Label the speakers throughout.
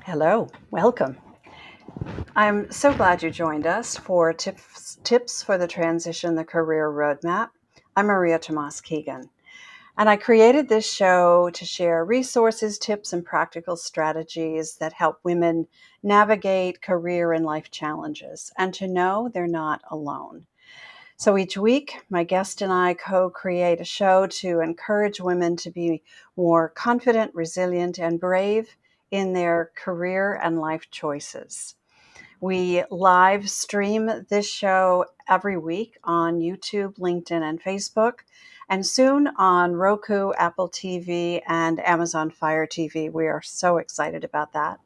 Speaker 1: Hello, welcome. I'm so glad you joined us for Tips for the Transition, the Career Roadmap. I'm Maria Tomás-Keegan, and I created this show to share resources, tips, and practical strategies that help women navigate career and life challenges and to know they're not alone. So each week, my guest and I co-create a show to encourage women to be more confident, resilient, and brave in their career and life choices. We live stream this show every week on YouTube, LinkedIn, and Facebook, and soon on Roku, Apple TV, and Amazon Fire TV. We are so excited about that.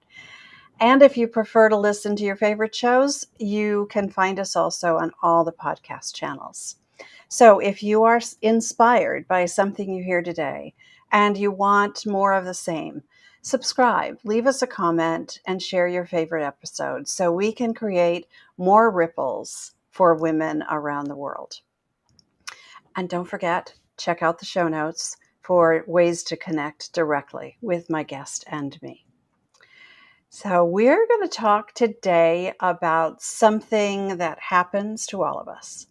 Speaker 1: And if you prefer to listen to your favorite shows, you can find us also on all the podcast channels. So if you are inspired by something you hear today and you want more of the same, subscribe, leave us a comment, and share your favorite episodes so we can create more ripples for women around the world. And don't forget, check out the show notes for ways to connect directly with my guest and me. So we're going to talk today about something that happens to all of us,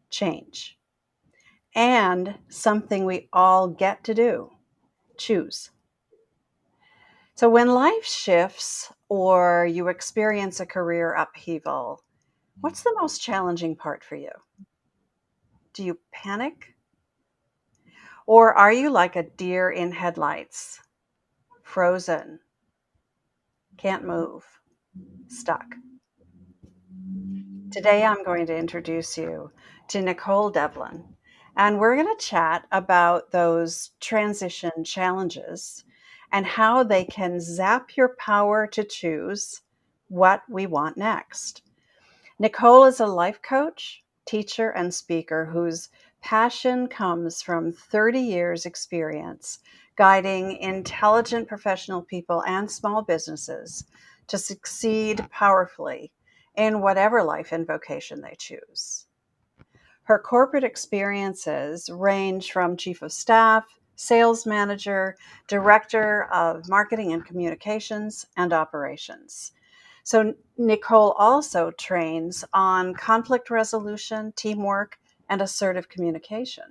Speaker 1: change, and something we all get to do, choose. So when life shifts or you experience a career upheaval, what's the most challenging part for you? Do you panic? Or are you like a deer in headlights, frozen, can't move, stuck? Today, I'm going to introduce you to Nicole Devlin, and we're going to chat about those transition challenges and how they can zap your power to choose what we want next. Nicole is a life coach, teacher, and speaker whose passion comes from 30 years' experience guiding intelligent professional people and small businesses to succeed powerfully in whatever life and vocation they choose. Her corporate experiences range from chief of staff, sales manager, director of marketing and communications, and operations. So Nicole also trains on conflict resolution, teamwork, and assertive communication.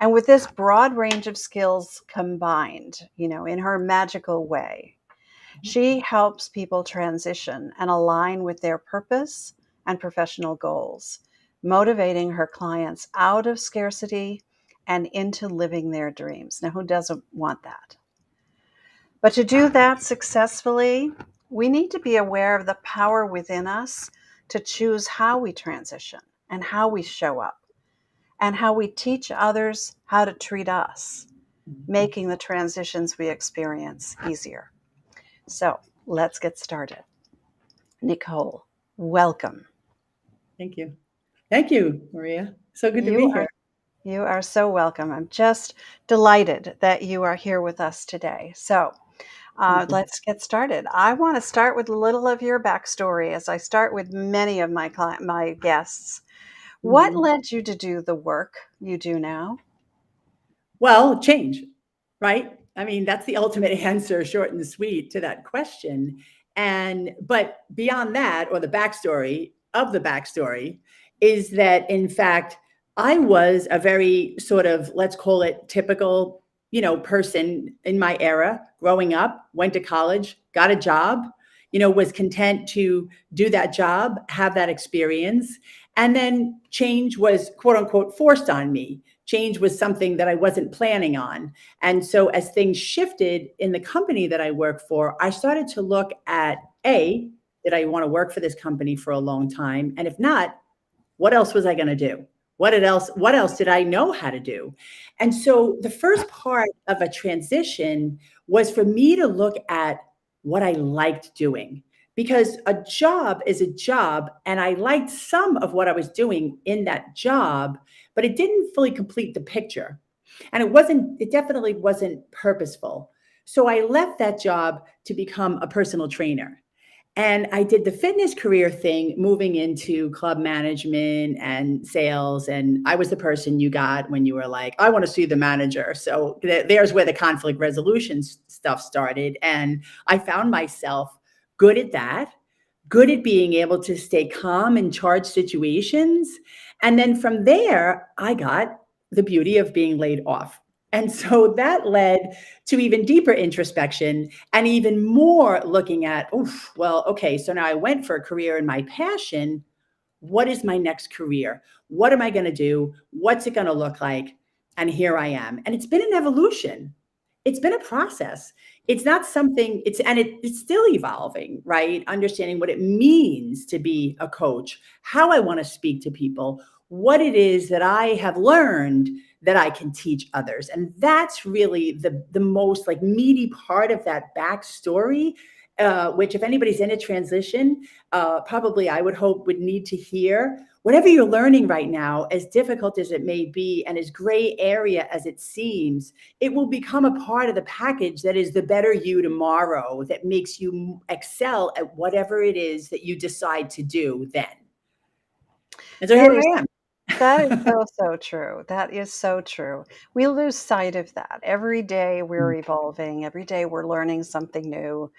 Speaker 1: And with this broad range of skills combined, in her magical way, she helps people transition and align with their purpose and professional goals, motivating her clients out of scarcity and into living their dreams. Now, who doesn't want that? But to do that successfully, we need to be aware of the power within us to choose how we transition and how we show up and how we teach others how to treat us, making the transitions we experience easier. So let's get started. Nicole, welcome.
Speaker 2: Thank you. Thank you, Maria. So good to
Speaker 1: You
Speaker 2: be
Speaker 1: are
Speaker 2: here.
Speaker 1: you are so welcome. I'm just delighted that you are here with us today. So let's get started. I want to start with a little of your backstory, as I start with many of my guests. What
Speaker 2: Mhm.
Speaker 1: led you to do the work you do now?
Speaker 2: Well, change, right? I mean, that's the ultimate answer, short and sweet, to that question. But beyond that, or the backstory of the backstory, is that in fact, I was a very sort of, let's call it typical, person in my era growing up, went to college, got a job, was content to do that job, have that experience. And then change was quote unquote forced on me. Change was something that I wasn't planning on. And so as things shifted in the company that I work for, I started to look at did I want to work for this company for a long time? And if not, what else was I going to do? What else did I know how to do? And so the first part of a transition was for me to look at what I liked doing, because a job is a job and I liked some of what I was doing in that job, but it didn't fully complete the picture. And it definitely wasn't purposeful. So I left that job to become a personal trainer. And I did the fitness career thing, moving into club management and sales. And I was the person you got when you were like, I want to see the manager. So there's where the conflict resolution stuff started. And I found myself good at that, good at being able to stay calm in charged situations. And then from there, I got the beauty of being laid off. And so that led to even deeper introspection and even more looking at, oof, well, okay, so now I went for a career in my passion. What is my next career? What am I going to do? What's it going to look like? And here I am. And it's been an evolution. It's been a process. It's not something, it's still evolving, right? Understanding what it means to be a coach, how I want to speak to people, what it is that I have learned that I can teach others. And that's really the most like meaty part of that backstory, which if anybody's in a transition, probably I would hope would need to hear. Whatever you're learning right now, as difficult as it may be and as gray area as it seems, it will become a part of the package that is the better you tomorrow, that makes you excel at whatever it is that you decide to do then. And so
Speaker 1: That
Speaker 2: here
Speaker 1: is
Speaker 2: I am.
Speaker 1: that is so true. That is so true. We lose sight of that. Every day we're evolving, every day we're learning something new.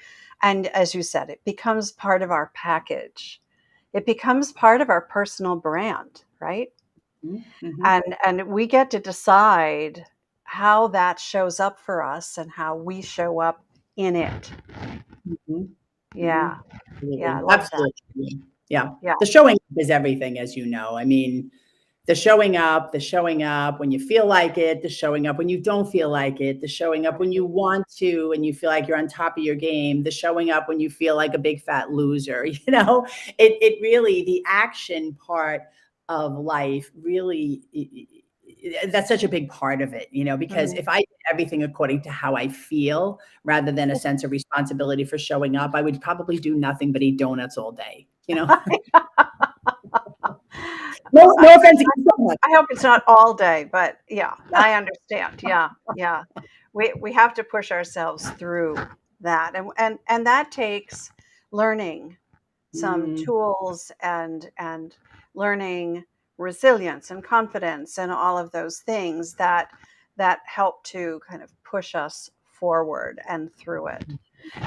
Speaker 1: And as you said, it becomes part of our package. It becomes part of our personal brand, right?
Speaker 2: Mm-hmm.
Speaker 1: And we get to decide how that shows up for us and how we show up in it.
Speaker 2: Mm-hmm. Mm-hmm.
Speaker 1: Yeah. Yeah, I
Speaker 2: Absolutely.
Speaker 1: love that.
Speaker 2: Absolutely. Yeah.
Speaker 1: Yeah.
Speaker 2: The showing up is everything, as you know. I mean, the showing up when you feel like it, the showing up when you don't feel like it, the showing up when you want to and you feel like you're on top of your game, the showing up when you feel like a big fat loser. It really, the action part of life really, that's such a big part of it, because
Speaker 1: Mhm.
Speaker 2: if I did everything according to how I feel rather than a sense of responsibility for showing up, I would probably do nothing but eat donuts all day. No
Speaker 1: I
Speaker 2: offense against someone.
Speaker 1: I hope it's not all day, but yeah, I understand. Yeah, yeah. We have to push ourselves through that, and that takes learning some
Speaker 2: Mm,
Speaker 1: tools and learning resilience and confidence and all of those things that help to kind of push us forward and through it.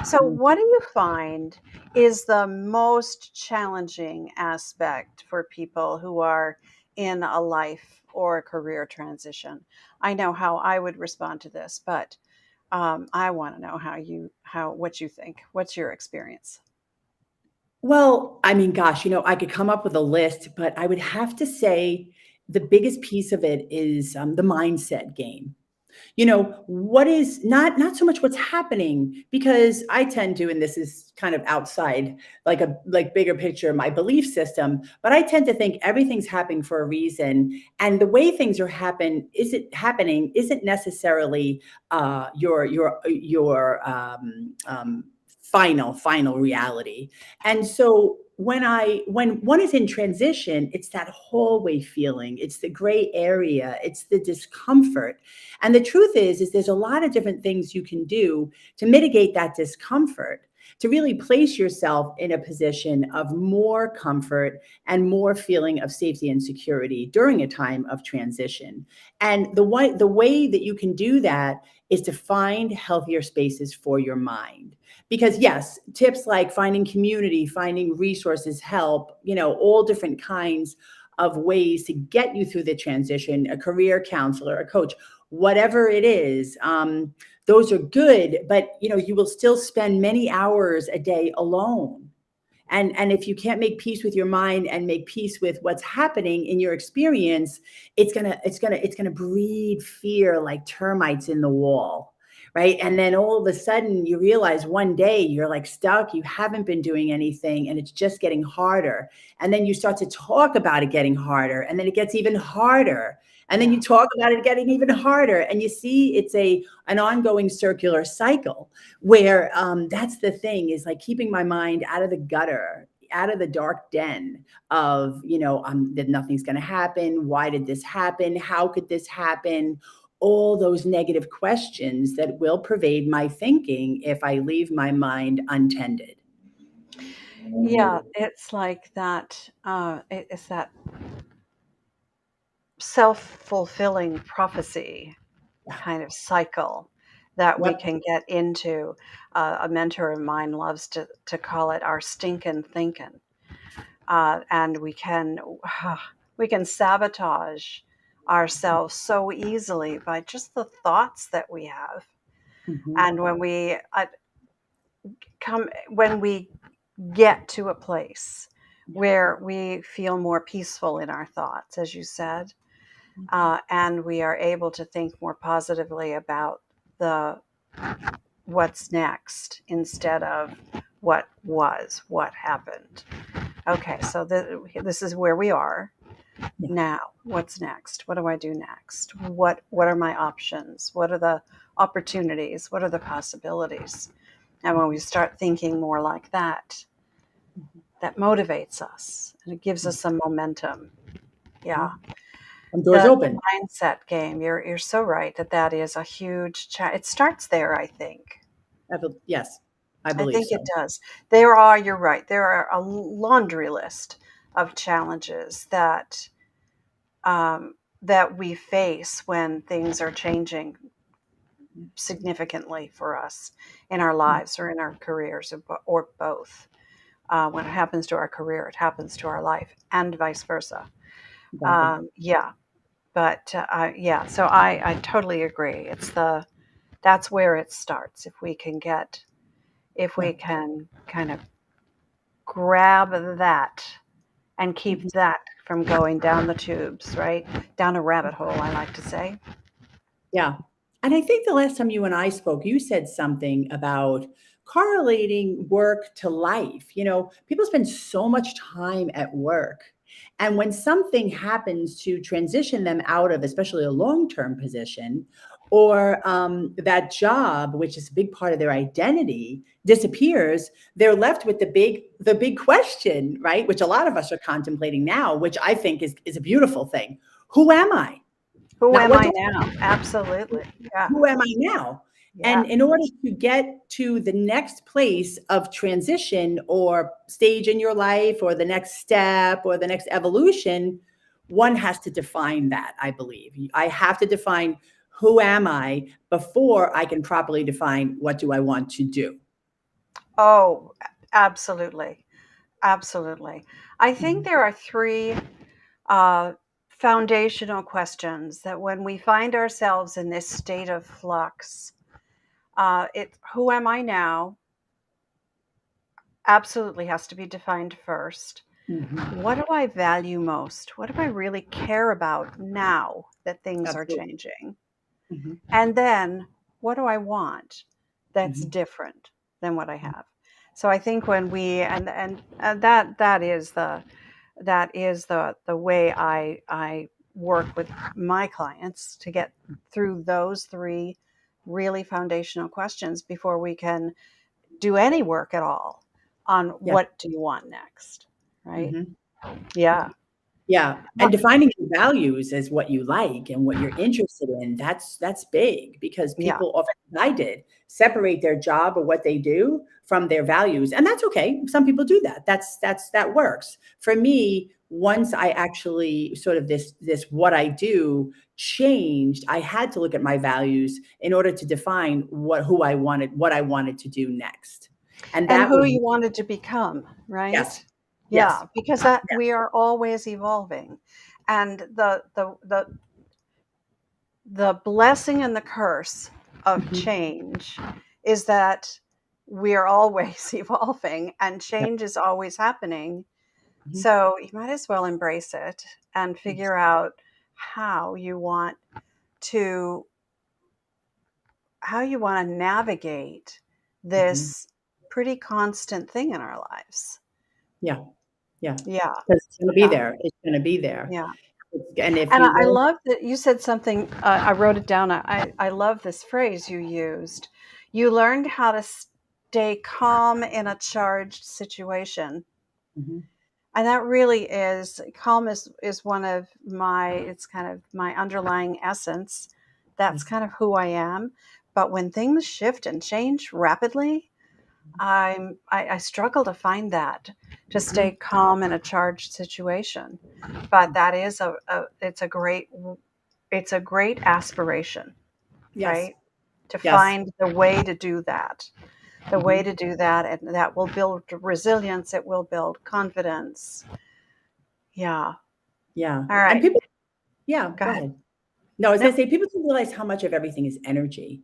Speaker 1: So,
Speaker 2: mm.
Speaker 1: what do you find is the most challenging aspect for people who are in a life or a career transition? I know how I would respond to this, but I want to know what you think. What's your experience?
Speaker 2: Well, I mean, gosh, I could come up with a list, but I would have to say the biggest piece of it is the mindset game. What is not so much what's happening, because I tend to, and this is kind of outside like bigger picture, my belief system, but I tend to think everything's happening for a reason, and the way things are happening isn't necessarily your final reality. And so when one is in transition, it's that hallway feeling, it's the gray area, it's the discomfort. And the truth is there's a lot of different things you can do to mitigate that discomfort, to really place yourself in a position of more comfort and more feeling of safety and security during a time of transition. And the way that you can do that is to find healthier spaces for your mind. Because yes, tips like finding community, finding resources, help, all different kinds of ways to get you through the transition, a career counselor, a coach, whatever it is, those are good, but you will still spend many hours a day alone. And if you can't make peace with your mind and make peace with what's happening in your experience, it's gonna breed fear like termites in the wall. Right. And then all of a sudden you realize one day you're like stuck, you haven't been doing anything, and it's just getting harder. And then you start to talk about it getting harder, and then it gets even harder. And then
Speaker 1: Yeah.
Speaker 2: you talk about it getting even harder. And you see it's an ongoing circular cycle where that's the thing, is like keeping my mind out of the gutter, out of the dark den of, that nothing's going to happen. Why did this happen? How could this happen? All those negative questions that will pervade my thinking if I leave my mind untended.
Speaker 1: Yeah, it's like that. It's that self-fulfilling prophecy
Speaker 2: Yeah.
Speaker 1: kind of cycle that we
Speaker 2: Yep.
Speaker 1: can get into. A mentor of mine loves to call it our stinking thinking, and we can sabotage ourselves so easily by just the thoughts that we have.
Speaker 2: Hmm.
Speaker 1: And when we get to a place
Speaker 2: Yeah.
Speaker 1: where we feel more peaceful in our thoughts, as you said, and we are able to think more positively about the what's next instead of what happened. Okay, so this is where we are
Speaker 2: Yeah.
Speaker 1: now. What's next? What do I do next? What are my options? What are the opportunities? What are the possibilities? And when we start thinking more like that, that motivates us and it gives us some momentum.
Speaker 2: Hmm.
Speaker 1: Yeah.
Speaker 2: And doors
Speaker 1: The
Speaker 2: open.
Speaker 1: mindset game, you're so right that is a huge it starts there, I think.
Speaker 2: Yes, I
Speaker 1: I
Speaker 2: believe
Speaker 1: think it
Speaker 2: so.
Speaker 1: does. You're right, there are a laundry list of challenges that we face when things are changing significantly for us in our lives or in our careers or both. When it happens to our career, it happens to our life, and vice versa.
Speaker 2: Exactly.
Speaker 1: Yeah, but yeah, so I totally agree. That's where it starts. If
Speaker 2: Yeah.
Speaker 1: we can kind of grab that and
Speaker 2: Mhm.
Speaker 1: keep that from going down the tubes, right? Down a rabbit hole, I like to say.
Speaker 2: Yeah. And I think the last time you and I spoke, you said something about correlating work to life. People spend so much time at work. And when something happens to transition them out of, especially a long term position, or that job, which is a big part of their identity, disappears, they're left with the big question, right? Which a lot of us are contemplating now, which I think is a beautiful thing. Who am I?
Speaker 1: Who
Speaker 2: Not
Speaker 1: am
Speaker 2: what
Speaker 1: I
Speaker 2: do
Speaker 1: now? Absolutely. Yeah.
Speaker 2: who am I now?
Speaker 1: Yeah.
Speaker 2: And in order to get to the next place of transition or stage in your life or the next step or the next evolution, one has to define that, I believe. I have to define who am I before I can properly define what do I want to do.
Speaker 1: Oh, absolutely. Absolutely. I think
Speaker 2: Mhm.
Speaker 1: there are three uh, foundational questions that when we find ourselves in this state of flux, who am I now? Absolutely has to be defined first.
Speaker 2: Mhm.
Speaker 1: What do I value most? What do I really care about now that things are
Speaker 2: Absolutely.
Speaker 1: changing?
Speaker 2: Mhm.
Speaker 1: And then what do I want that's
Speaker 2: Mhm.
Speaker 1: different than what I have? So I think when we and that is the way I work with my clients to get through those three really foundational questions before we can do any work at all on
Speaker 2: Yeah.
Speaker 1: what do you want next, right?
Speaker 2: Mhm.
Speaker 1: Yeah.
Speaker 2: Yeah, and defining your values as what you like and what you're interested in, that's big because
Speaker 1: Yeah.
Speaker 2: people often, as I did, separate their job or what they do from their values, and that's okay. Some people do that. That works. For me, once I actually sort of this what I do changed, I had to look at my values in order to define what I wanted to do next. And
Speaker 1: And
Speaker 2: that
Speaker 1: who
Speaker 2: was
Speaker 1: you wanted to become, right?
Speaker 2: yes. Yes.
Speaker 1: Yeah, because that
Speaker 2: Yes.
Speaker 1: we are always evolving. And the blessing and the curse of
Speaker 2: Mhm.
Speaker 1: change is that we're always evolving and
Speaker 2: Yep.
Speaker 1: change is always happening.
Speaker 2: Mhm.
Speaker 1: So you might as well embrace it and
Speaker 2: Yes.
Speaker 1: figure out how you want to how you want to navigate
Speaker 2: Mhm.
Speaker 1: this pretty constant thing in our lives.
Speaker 2: Yeah. Yeah,
Speaker 1: Yeah.
Speaker 2: 'cause it's gonna be
Speaker 1: Yeah.
Speaker 2: there, it's gonna be there,
Speaker 1: Yeah.
Speaker 2: and if
Speaker 1: And
Speaker 2: you
Speaker 1: I
Speaker 2: won't
Speaker 1: love that you said something. I wrote it down. I love this phrase you used. You learned how to stay calm in a charged situation.
Speaker 2: mhm,
Speaker 1: And that really is calm is one of it's kind of my underlying essence. That's
Speaker 2: yes,
Speaker 1: kind of who I am. But when things shift and change rapidly, I struggle to find that, to stay
Speaker 2: Mhm.
Speaker 1: calm in a charged situation. But that is it's a great aspiration,
Speaker 2: Yes.
Speaker 1: right? To
Speaker 2: Yes.
Speaker 1: find the way to do that, the way
Speaker 2: Mhm.
Speaker 1: to do that, and that will build resilience. It will build confidence. Yeah.
Speaker 2: Yeah.
Speaker 1: All
Speaker 2: And
Speaker 1: right.
Speaker 2: people, yeah,
Speaker 1: Go
Speaker 2: go
Speaker 1: ahead.
Speaker 2: ahead. No, I was
Speaker 1: No.
Speaker 2: going to say, people don't realize how much of everything is energy.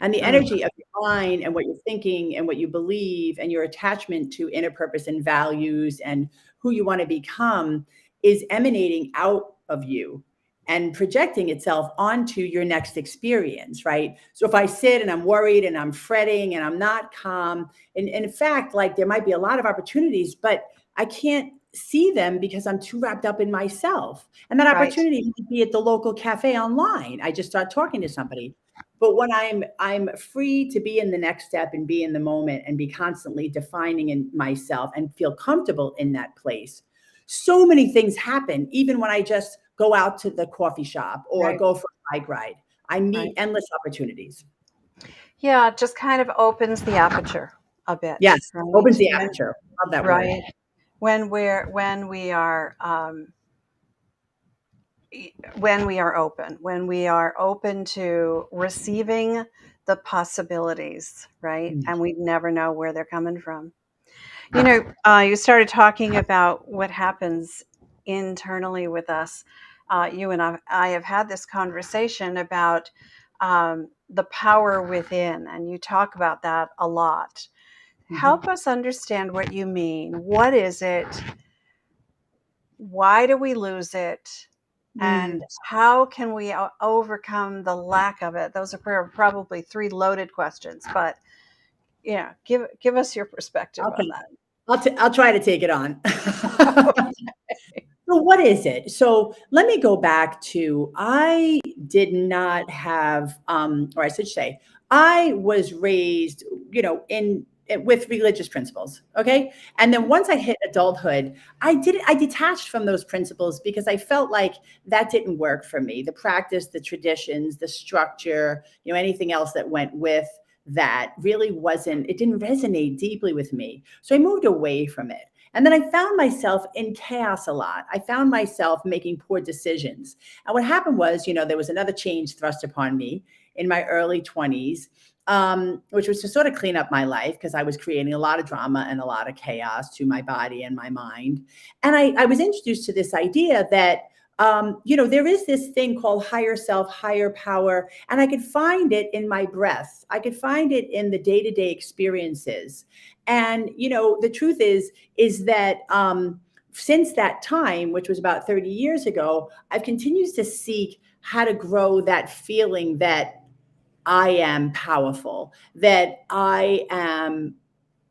Speaker 2: And the
Speaker 1: Mm,
Speaker 2: energy of your mind and what you're thinking and what you believe and your attachment to inner purpose and values and who you want to become is emanating out of you and projecting itself onto your next experience, right? So if I sit and I'm worried and I'm fretting and I'm not calm, and in fact, like there might be a lot of opportunities, but I can't see them because I'm too wrapped up in myself. And that
Speaker 1: right.
Speaker 2: opportunity might be at the local cafe online. I just start talking to somebody. But when I'm free to be in the next step and be in the moment and be constantly defining in myself and feel comfortable in that place, so many things happen. Even when I just go out to the coffee shop or
Speaker 1: Right.
Speaker 2: go for a bike ride, I meet
Speaker 1: Right.
Speaker 2: endless opportunities.
Speaker 1: Yeah, it just kind of opens the aperture a bit,
Speaker 2: Yes, opens
Speaker 1: right?
Speaker 2: the aperture. Love that word.
Speaker 1: Right. When we are open, when we are open to receiving the possibilities, right?
Speaker 2: Mm.
Speaker 1: And we never know where they're coming from. You started talking about what happens internally with us. You and I have had this conversation about the power within, and you talk about that a lot. Help
Speaker 2: Mhm.
Speaker 1: us understand what you mean. What is it? Why do we lose it? And
Speaker 2: Mm.
Speaker 1: how can we overcome the lack of it? Those are probably three loaded questions, but yeah, give us your perspective on
Speaker 2: Okay.
Speaker 1: that.
Speaker 2: I'll try to take it on.
Speaker 1: Okay.
Speaker 2: So what is it? So let me go back to, I did not have, or I should say, I was raised, in with religious principles. Okay. And then once I hit adulthood, I detached from those principles because I felt like that didn't work for me. The practice, the traditions, the structure, anything else that went with that really wasn't, it didn't resonate deeply with me. So I moved away from it. And then I found myself in chaos a lot. I found myself making poor decisions. And what happened was, there was another change thrust upon me in my early 20s, which was to sort of clean up my life because I was creating a lot of drama and a lot of chaos to my body and my mind. And I was introduced to this idea that, there is this thing called higher self, higher power, and I could find it in my breath. I could find it in the day-to-day experiences. And, the truth is that since that time, which was about 30 years ago, I've continued to seek how to grow that feeling that I am powerful, that I am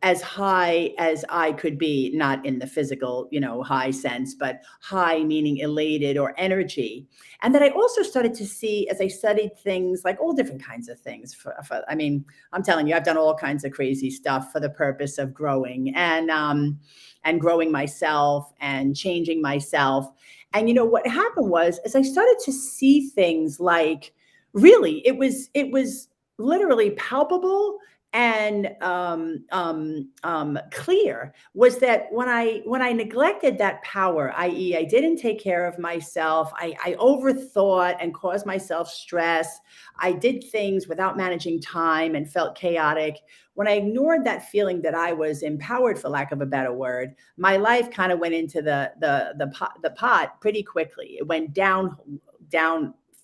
Speaker 2: as high as I could be, not in the physical, high sense, but high meaning elated or energy. And then I also started to see, as I studied things like all different kinds of things. I mean, I'm telling you, I've done all kinds of crazy stuff for the purpose of growing and growing myself and changing myself. And what happened was, as I started to see things like, really, it was literally palpable and clear, was that when I neglected that power, i.e., I didn't take care of myself, I overthought and caused myself stress, I did things without managing time and felt chaotic. When I ignored that feeling that I was empowered, for lack of a better word, my life kind of went into the pot pretty quickly. It went down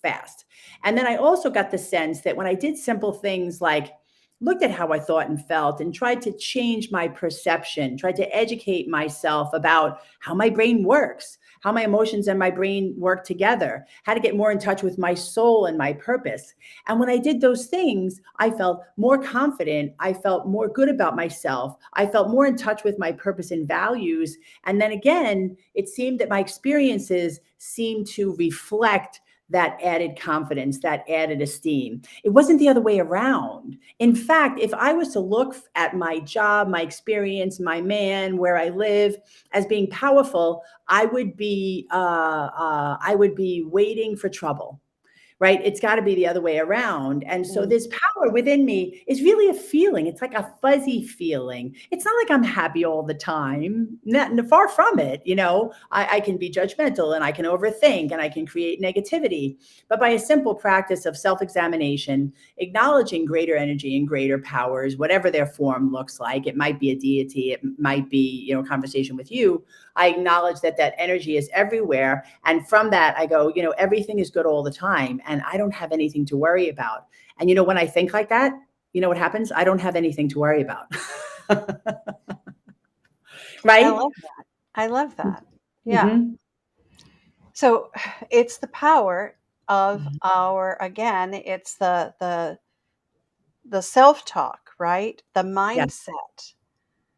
Speaker 2: fast. And then I also got the sense that when I did simple things like looked at how I thought and felt and tried to change my perception, tried to educate myself about how my brain works, how my emotions and my brain work together, how to get more in touch with my soul and my purpose. And when I did those things, I felt more confident. I felt more good about myself. I felt more in touch with my purpose and values. And then again, it seemed that my experiences seemed to reflect that added confidence, that added esteem. It wasn't the other way around. In fact, if I was to look at my job, my experience, my man, where I live as being powerful, I would be waiting for trouble. right? It's got to be the other way around. And so
Speaker 1: Mm.
Speaker 2: this power within me is really a feeling. It's like a fuzzy feeling. It's not like I'm happy all the time. Far from it. I can be judgmental and I can overthink and I can create negativity. But by a simple practice of self-examination, acknowledging greater energy and greater powers, whatever their form looks like, it might be a deity, it might be, a conversation with you. I acknowledge that energy is everywhere. And from that, I go, everything is good all the time. And I don't have anything to worry about. And, when I think like that, what happens? I don't have anything to worry about.
Speaker 1: I
Speaker 2: Right?
Speaker 1: love that. I love that. Yeah.
Speaker 2: Mm-hmm.
Speaker 1: So it's the power of
Speaker 2: Mm-hmm.
Speaker 1: it's the self-talk, right? The
Speaker 2: Yeah.
Speaker 1: mindset.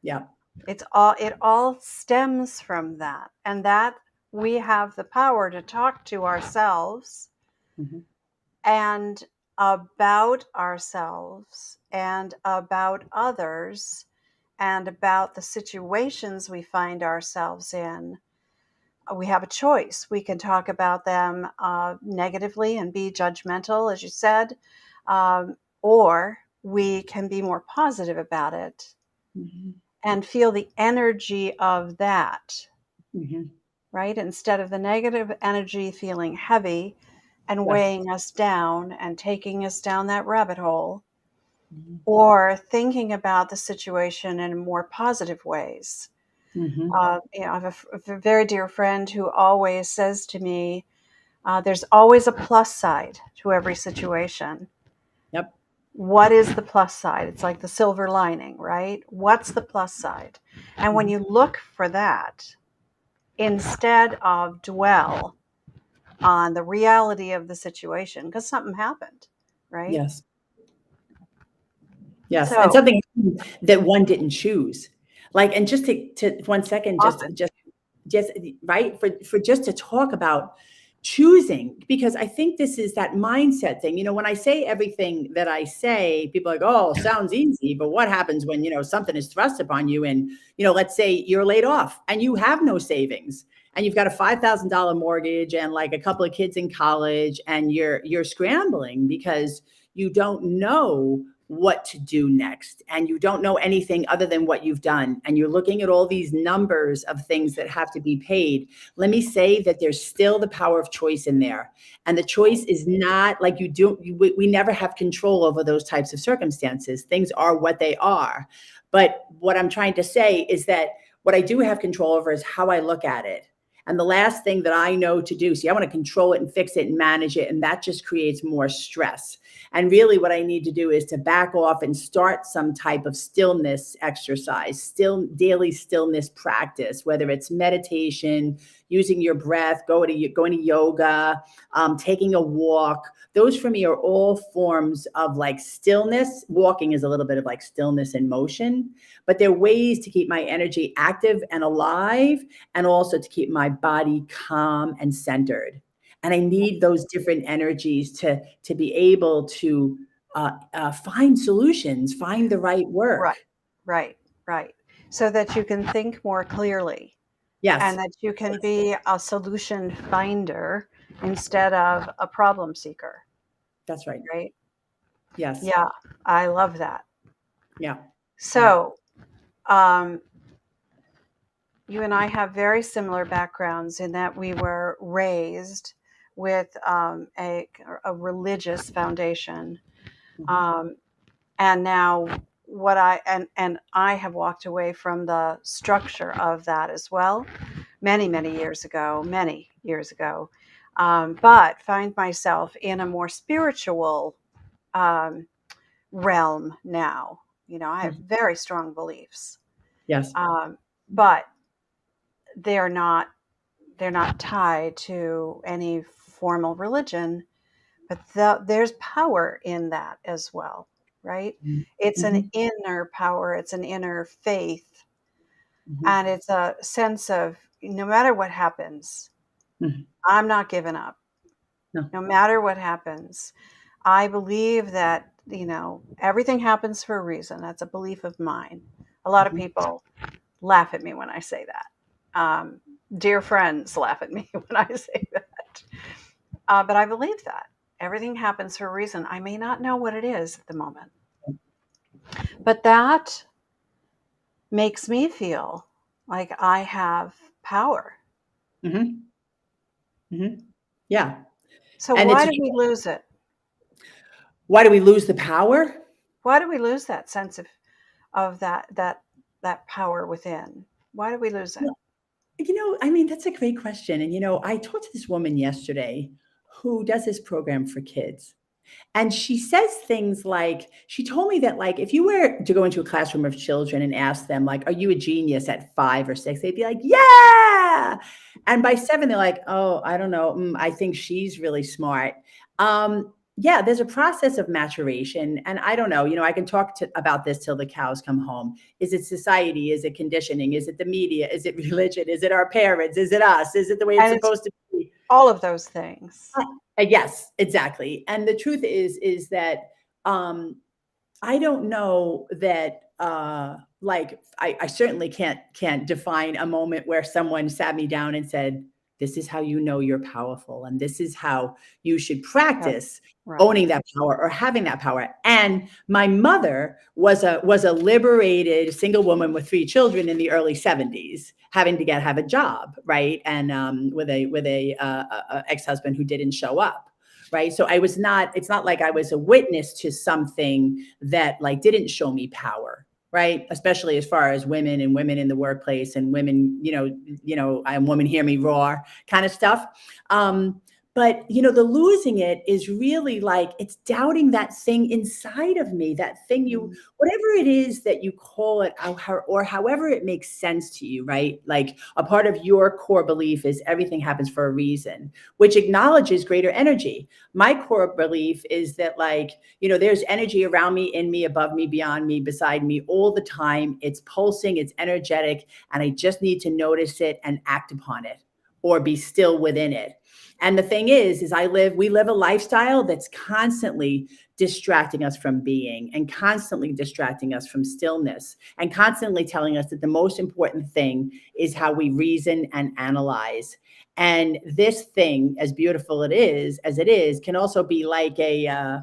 Speaker 2: Yeah.
Speaker 1: It all stems from that. And that we have the power to talk to ourselves
Speaker 2: Mm-hmm.
Speaker 1: and about ourselves and about others and about the situations we find ourselves in. We have a choice. We can talk about them negatively and be judgmental, as you said, or we can be more positive about it
Speaker 2: Mm-hmm.
Speaker 1: and feel the energy of that,
Speaker 2: Mm-hmm.
Speaker 1: right? Instead of the negative energy feeling heavy and
Speaker 2: Yes.
Speaker 1: weighing us down and taking us down that rabbit hole,
Speaker 2: Mm-hmm.
Speaker 1: or thinking about the situation in more positive ways.
Speaker 2: Mm-hmm.
Speaker 1: I have a very dear friend who always says to me, there's always a plus side to every situation.
Speaker 2: Yep.
Speaker 1: What is the plus side? It's like the silver lining, right? What's the plus side? And when
Speaker 2: Mm-hmm.
Speaker 1: you look for that, instead of dwell on the reality of the situation, because something happened, right?
Speaker 2: Yes. Yes. And
Speaker 1: So
Speaker 2: something that one didn't choose. Like, and just to 1 second,
Speaker 1: often,
Speaker 2: just right for just to talk about choosing, because I think this is that mindset thing. When I say everything that I say, people are like, oh, sounds easy, but what happens when something is thrust upon you, and let's say you're laid off and you have no savings and you've got a $5,000 mortgage and like a couple of kids in college, and you're scrambling because you don't know what to do next, and you don't know anything other than what you've done, and you're looking at all these numbers of things that have to be paid. Let me say that there's still the power of choice in there, and the choice is not like we never have control over those types of circumstances. Things are what they are. But what I'm trying to say is that what I do have control over is how I look at it. And the last thing that I know to do, see, I want to control it and fix it and manage it, and that just creates more stress. And really what I need to do is to back off and start some type of stillness exercise, daily stillness practice, whether it's meditation, using your breath, going to yoga, taking a walk. Those for me are all forms of like stillness. Walking is a little bit of like stillness in motion, but they're ways to keep my energy active and alive, and also to keep my body calm and centered. And I need those different energies to be able to find solutions, find the right work.
Speaker 1: right, right, right. So that you can think more clearly and
Speaker 2: Yes,
Speaker 1: that you can
Speaker 2: yes,
Speaker 1: be a solution finder instead of a problem seeker,
Speaker 2: that's right.
Speaker 1: right?
Speaker 2: Yes,
Speaker 1: Yeah, I love that.
Speaker 2: yeah, yeah.
Speaker 1: So, um, you and I have very similar backgrounds in that we were raised with a religious foundation.
Speaker 2: Mhm.
Speaker 1: Um, and now and I have walked away from the structure of that as well many years ago, but find myself in a more spiritual um, realm now. I have
Speaker 2: Mhm.
Speaker 1: very strong beliefs,
Speaker 2: Yes.
Speaker 1: but they're not they're not tied to any formal religion. But there's power in that as well, right?
Speaker 2: Mhm.
Speaker 1: It's an
Speaker 2: Mhm.
Speaker 1: inner power, it's an inner faith,
Speaker 2: Mhm.
Speaker 1: and it's a sense of no matter what happens,
Speaker 2: Mhm.
Speaker 1: I'm not giving up.
Speaker 2: No.
Speaker 1: No matter what happens, I believe that, everything happens for a reason. That's a belief of mine. A lot of
Speaker 2: Mhm.
Speaker 1: people laugh at me when I say that. Dear friends laugh at me when I say that. But I believe that. Everything happens for a reason. I may not know what it is at the moment, but that makes me feel like I have power.
Speaker 2: Mm-hmm. Mm-hmm. Yeah.
Speaker 1: So
Speaker 2: And it's
Speaker 1: why do we lose it?
Speaker 2: why do we lose the power?
Speaker 1: Why do we lose that sense of that power within? Why do we lose it?
Speaker 2: I mean, that's a great question. And, I talked to this woman yesterday who does this program for kids. And she says things like, she told me that, like, if you were to go into a classroom of children and ask them, like, are you a genius at 5 or 6? They'd be like, yeah. And by 7, they're like, oh, I don't know. I think she's really smart. Yeah, there's a process of maturation. And I don't know, I can talk about this till the cows come home. Is it society? Is it conditioning? Is it the media? Is it religion? Is it our parents? Is it us? Is it the way it's
Speaker 1: And it's
Speaker 2: supposed to be?
Speaker 1: all of those things.
Speaker 2: Yes, exactly. And the truth is that I don't know that like I certainly can't define a moment where someone sat me down and said, this is how you know you're powerful, and this is how you should
Speaker 1: Right.
Speaker 2: practice
Speaker 1: Right.
Speaker 2: owning that power or having that power. And my mother was a liberated single woman with 3 children in the early 70s, having to have a job, right? And with a ex-husband who didn't show up. Right. So it's not like I was a witness to something that, like, didn't show me power. Right. Especially as far as women and women in the workplace and women, I'm woman, hear me roar kind of stuff. But, the losing it is really like, it's doubting that thing inside of me, that thing whatever it is that you call it, or however it makes sense to you, right? Like, a part of your core belief is everything happens for a reason, which acknowledges greater energy. My core belief is that, like, there's energy around me, in me, above me, beyond me, beside me all the time. It's pulsing, it's energetic, and I just need to notice it and act upon it, or be still within it. And the thing is we live a lifestyle that's constantly distracting us from being, and constantly distracting us from stillness, and constantly telling us that the most important thing is how we reason and analyze. And this thing, as beautiful as it is, can also be like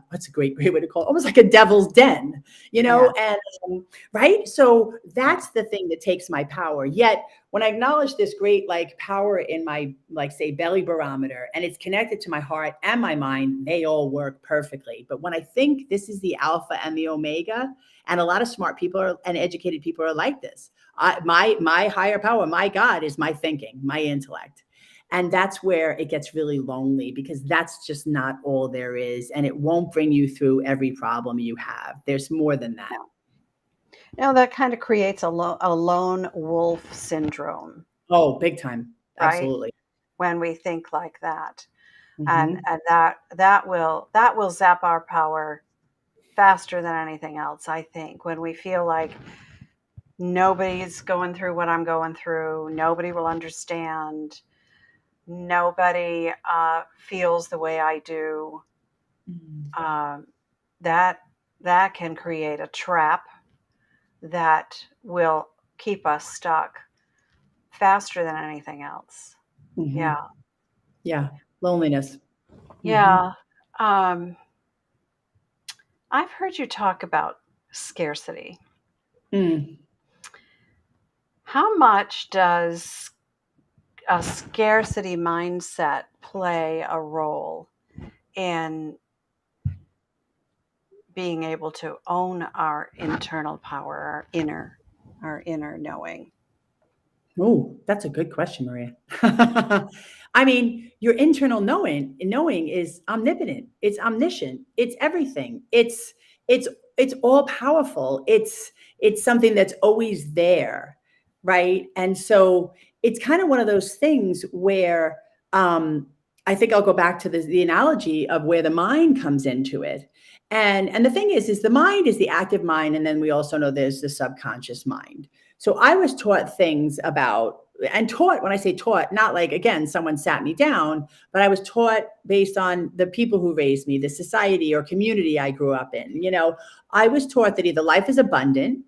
Speaker 2: what's a great way to call it? Almost like a devil's den,
Speaker 1: Yeah.
Speaker 2: and right. So that's the thing that takes my power. Yet when I acknowledge this great, like, power in my, like, say, belly barometer, and it's connected to my heart and my mind, they all work perfectly. But when I think this is the alpha and the omega, and a lot of smart people and educated people are like this, my higher power, my God, is my thinking, my intellect. And that's where it gets really lonely, because that's just not all there is. And it won't bring you through every problem you have. There's more than that.
Speaker 1: That kind of creates a lone wolf syndrome,
Speaker 2: Oh, big time.
Speaker 1: right?
Speaker 2: Absolutely.
Speaker 1: When we think like that, and
Speaker 2: Mm-hmm.
Speaker 1: that will zap our power faster than anything else. I think when we feel like nobody's going through what I'm going through, nobody will understand, nobody feels the way I do,
Speaker 2: Mm-hmm.
Speaker 1: um, that that can create a trap that will keep us stuck faster than anything else.
Speaker 2: Mm-hmm.
Speaker 1: Yeah.
Speaker 2: Yeah. Loneliness. Mm-hmm.
Speaker 1: Yeah. I've heard you talk about scarcity.
Speaker 2: Mm.
Speaker 1: How much does a scarcity mindset play a role in being able to own our internal power, our inner knowing?
Speaker 2: Oh, that's a good question, Maria. I mean, your internal knowing is omnipotent. It's omniscient. It's everything. It's it's all powerful. It's something that's always there, right? And so it's kind of one of those things where I think I'll go back to the analogy of where the mind comes into it. And the thing is the mind is the active mind, and then we also know there's the subconscious mind. So I was taught things about, and taught, when I say taught, not like, again, someone sat me down, but I was taught based on the people who raised me, the society or community I grew up in. I was taught that either life is abundant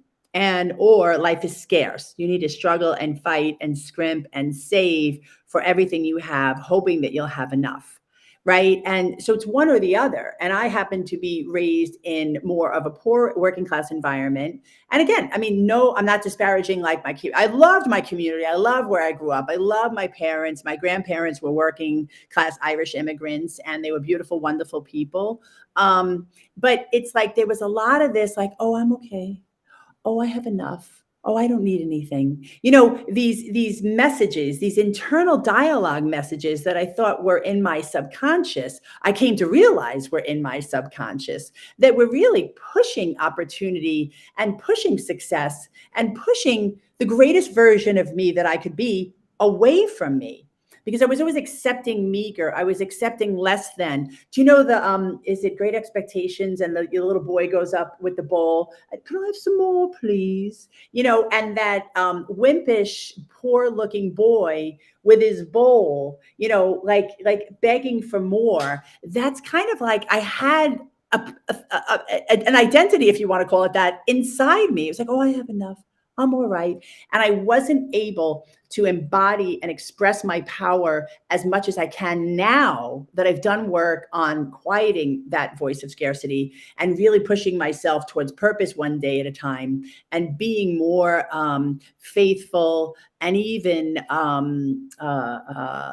Speaker 2: or life is scarce. You need to struggle and fight and scrimp and save for everything you have, hoping that you'll have enough. right? And so it's one or the other. And I happen to be raised in more of a poor working class environment. And again, I mean, no, I'm not disparaging like I loved my community. I love where I grew up. I love my parents. My grandparents were working class Irish immigrants, and they were beautiful, wonderful people. But it's like there was a lot of this, like, oh, I'm okay. Oh, I have enough. Oh, I don't need anything. These messages, these internal dialogue messages that I thought were in my subconscious, I came to realize were in my subconscious, that were really pushing opportunity and pushing success and pushing the greatest version of me that I could be away from me. Because I was always accepting meager. I was accepting less than. Do you know is it Great Expectations? And the little boy goes up with the bowl. Can I have some more, please? And that wimpish, poor looking boy with his bowl, like begging for more. That's kind of like I had an identity, if you want to call it that, inside me. It was like, oh, I have enough. I'm all right. And I wasn't able to embody and express my power as much as I can now that I've done work on quieting that voice of scarcity and really pushing myself towards purpose one day at a time and being more faithful and even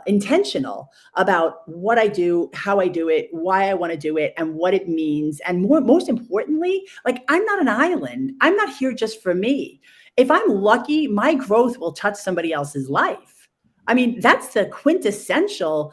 Speaker 2: intentional about what I do, how I do it, why I want to do it, and what it means. And most importantly, like, I'm not an island. I'm not here just for me. If I'm lucky, my growth will touch somebody else's life. I mean, that's the quintessential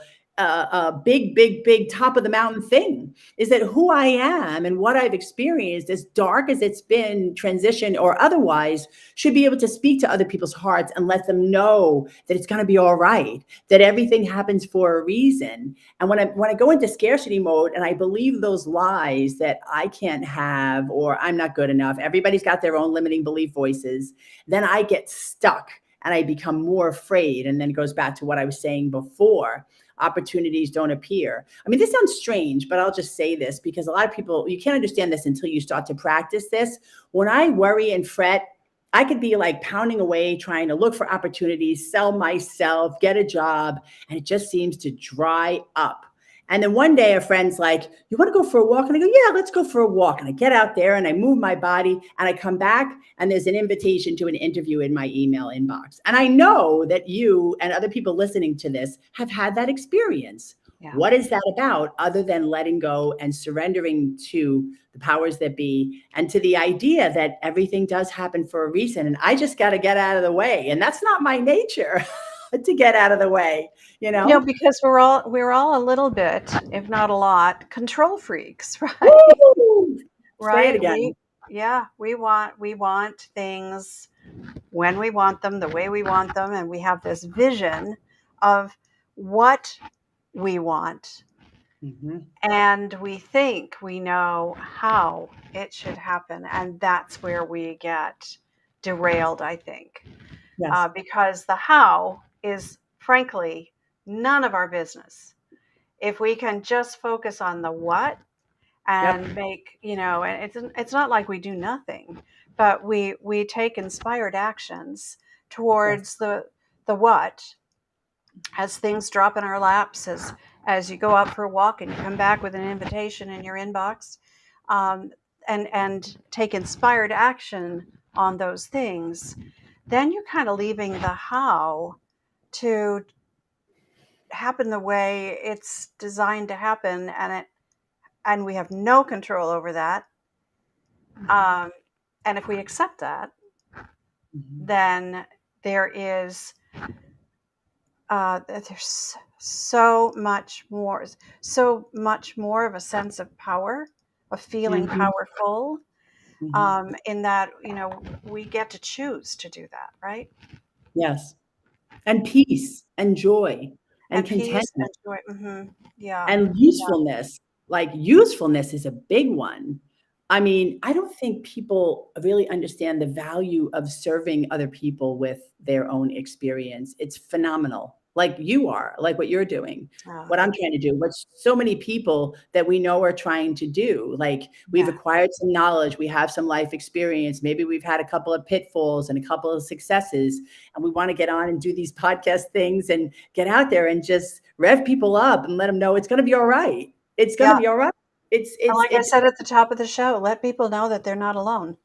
Speaker 2: big top of the mountain thing, is that who I am and what I've experienced, as dark as it's been, transition or otherwise, should be able to speak to other people's hearts and let them know that it's going to be all right, that everything happens for a reason. And when I go into scarcity mode and I believe those lies that I can't have, or I'm not good enough, everybody's got their own limiting belief voices, then I get stuck and I become more afraid. And then it goes back to what I was saying before. Opportunities don't appear. I mean, this sounds strange, but I'll just say this because a lot of people, you can't understand this until you start to practice this. When I worry and fret, I could be like pounding away, trying to look for opportunities, sell myself, get a job, and it just seems to dry up. And then one day a friend's like, you want to go for a walk? And I go, yeah, let's go for a walk. And I get out there and I move my body and I come back and there's an invitation to an interview in my email inbox. And I know that you and other people listening to this have had that experience. Yeah. What is that about other than letting go and surrendering to the powers that be and to the idea that everything does happen for a reason and I just got to get out of the way. And that's not my nature. To get out of the way,
Speaker 1: because we're all a little bit, if not a lot, control freaks, right?
Speaker 2: Woo!
Speaker 1: Right.
Speaker 2: Say it again.
Speaker 1: We want things when we want them, the way we want them, and we have this vision of what we want. Mm-hmm. And we think we know how it should happen, and that's where we get derailed, I think. Yes. Because the how is, frankly, none of our business. If we can just focus on the what and make, and it's not like we do nothing, but we take inspired actions towards the what, as things drop in our laps, as you go out for a walk and you come back with an invitation in your inbox, and take inspired action on those things. Then you're kind of leaving the how to happen the way it's designed to happen, and we have no control over that. And if we accept that, then there's so much more of a sense of power, of feeling powerful. In that, we get to choose to do that, right?
Speaker 2: Yes. And peace and joy and contentment.
Speaker 1: Peace and joy. Mm-hmm. Yeah.
Speaker 2: And usefulness. Like, usefulness is a big one. I mean, I don't think people really understand the value of serving other people with their own experience. It's phenomenal. like you are, like what you're doing,
Speaker 1: Oh,
Speaker 2: what I'm
Speaker 1: thank you.
Speaker 2: trying to do, what so many people that we know are trying to do. Like we've
Speaker 1: Yeah.
Speaker 2: acquired some knowledge, we have some life experience, maybe we've had a couple of pitfalls and a couple of successes, and we want to get on and do these podcast things and get out there and just rev people up and let them know it's going to be all right. It's going to
Speaker 1: Yeah.
Speaker 2: be all right. It's
Speaker 1: And
Speaker 2: it's
Speaker 1: like I
Speaker 2: it's
Speaker 1: said at the top of the show, let people know that they're not alone,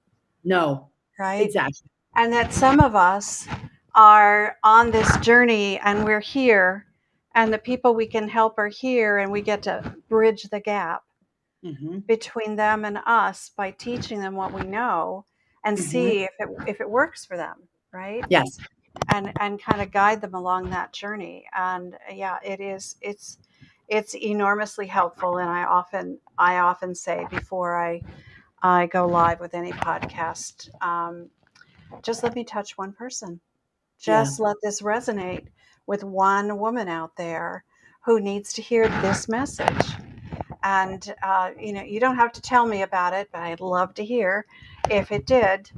Speaker 2: no,
Speaker 1: right?
Speaker 2: exactly.
Speaker 1: And that some of us are on this journey and we're here, and the people we can help are here, and we get to bridge the gap
Speaker 2: Hmm.
Speaker 1: between them and us by teaching them what we know and
Speaker 2: Hmm.
Speaker 1: see if it works for them, right?
Speaker 2: Yes.
Speaker 1: And kind of guide them along that journey. And yeah, it's enormously helpful. And I often say before I go live with any podcast, just let me touch one person.
Speaker 2: Yeah.
Speaker 1: Just let this resonate with one woman out there who needs to hear this message. And you don't have to tell me about it, but I'd love to hear if it did.